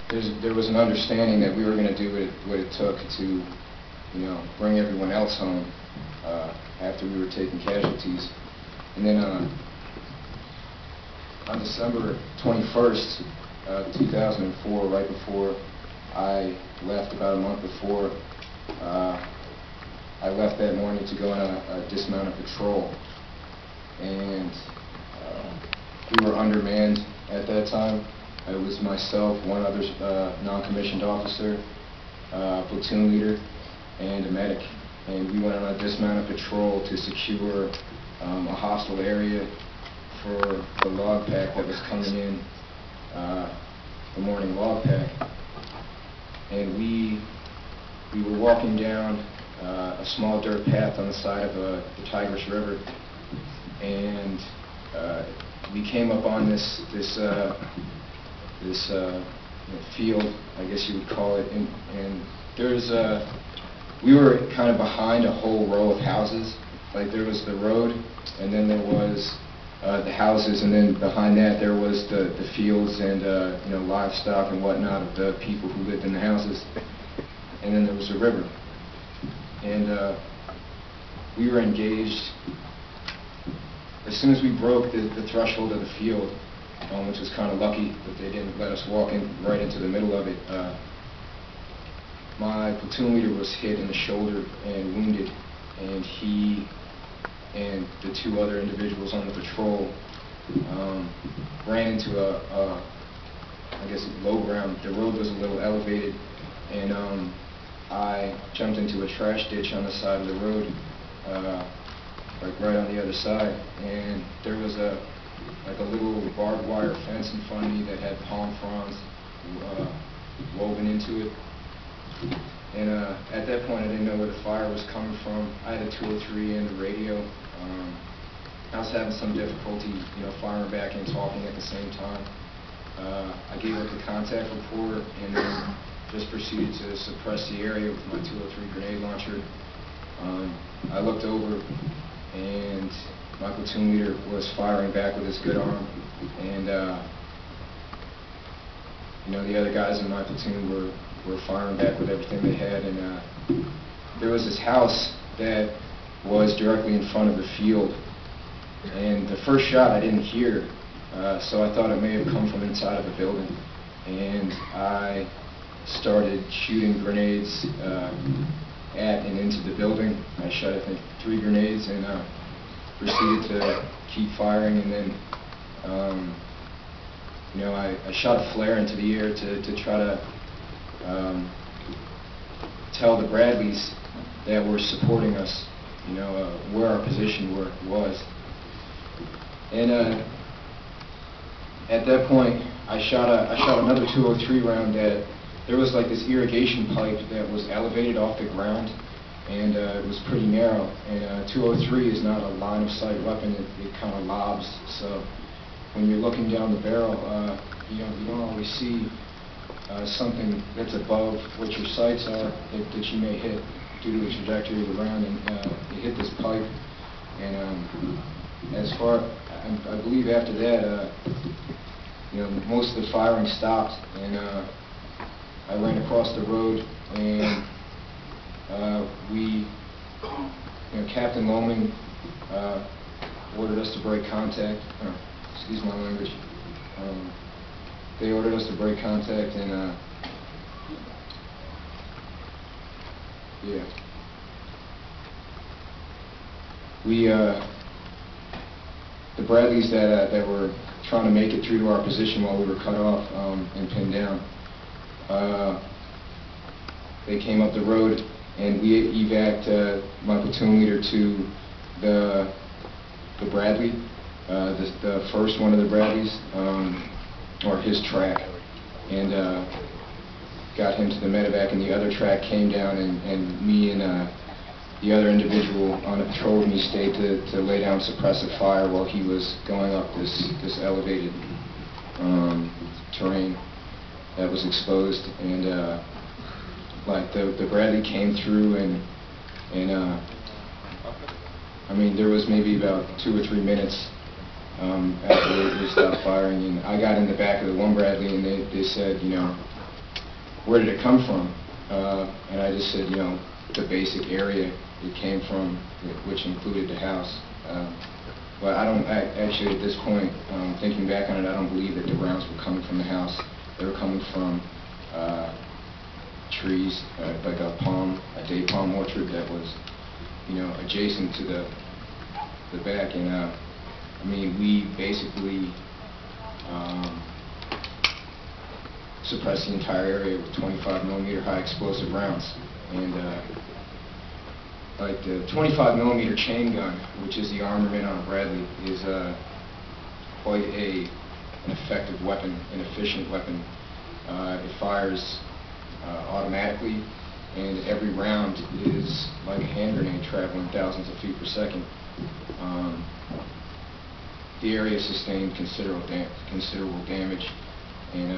there was an understanding that we were going to do what it took to, bring everyone else home after we were taking casualties. And then on December 21st, 2004, right before I left, about a month before, I left that morning to go on a dismounted patrol. And we were undermanned at that time. It was myself, one other non-commissioned officer, platoon leader, and a medic. And we went on a dismounted patrol to secure a hostile area for the log pack that was coming in, the morning log pack. And we were walking down a small dirt path on the side of the Tigris River, and we came up on this field, I guess you would call it, and we were kind of behind a whole row of houses. Like, there was the road, and then there was the houses, and then behind that there was the fields and livestock and whatnot of the people who lived in the houses, and then there was a river. And we were engaged. As soon as we broke the threshold of the field, which was kind of lucky that they didn't let us walk right into the middle of it, my platoon leader was hit in the shoulder and wounded, and he and the two other individuals on the patrol ran into I guess, low ground. The road was a little elevated, and I jumped into a trash ditch on the side of the road, like right on the other side, and there was a little barbed wire fence in front of me that had palm fronds woven into it. And at that point, I didn't know where the fire was coming from. I had a 203 and the radio. I was having some difficulty, firing back and talking at the same time. I gave up the contact report and then just proceeded to suppress the area with my 203 grenade launcher. I looked over, and my platoon leader was firing back with his good arm, and the other guys in my platoon were firing back with everything they had. And there was this house that was directly in front of the field, and the first shot I didn't hear, so I thought it may have come from inside of the building, and I started shooting grenades at and into the building. I shot, I think, 3 grenades, and proceeded to keep firing, and then I shot a flare into the air to try to tell the Bradleys that were supporting us, where our position was. And at that point, I shot another 203 round that there was like this irrigation pipe that was elevated off the ground, and it was pretty narrow. And 203 is not a line of sight weapon; it kind of lobs. So when you're looking down the barrel, you don't always see something that's above what your sights are that you may hit due to the trajectory of the round, and it hit this pipe. And I believe after that, most of the firing stopped, and I ran across the road, and Captain Loman ordered us to break contact. Excuse my language. They ordered us to break contact, and the Bradleys that were trying to make it through to our position while we were cut off and pinned down, they came up the road, and we evac'd my platoon leader to the Bradley, the first one of the Bradleys, or his track, and got him to the medevac, and the other track came down, and me and the other individual on a patrol with me stayed to lay down suppressive fire while he was going up this elevated terrain that was exposed. And the Bradley came through, and I mean, there was maybe about 2 or 3 minutes after we stopped firing, and I got in the back of the one Bradley, and they said, where did it come from? And I just said, you know, the basic area it came from, which included the house. But I don't, actually at this point, thinking back on it, I don't believe that the rounds were coming from the house. They were coming from trees, like a date palm orchard that was, you know, adjacent to the back. And I mean, we basically suppressed the entire area with 25mm high explosive rounds. And like the 25mm chain gun, which is the armament on a Bradley, is quite an effective weapon, an efficient weapon. It fires automatically, and every round is like a hand grenade traveling thousands of feet per second. The area sustained considerable damage, and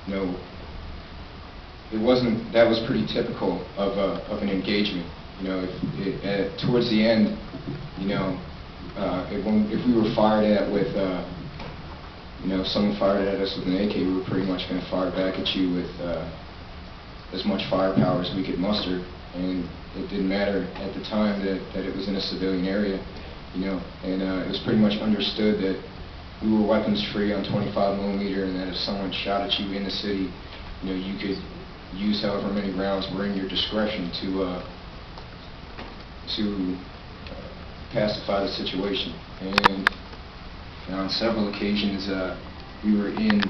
you know, it wasn't. That was pretty typical of an engagement. You know, towards the end, you know, if we were fired at with, you know, someone fired at us with an AK, we were pretty much going to fire back at you with as much firepower as we could muster. And it didn't matter at the time that it was in a civilian area, you know. And it was pretty much understood that we were weapons free on 25mm, and that if someone shot at you in the city, you know, you could use however many rounds were in your discretion to pacify the situation. And on several occasions, we were in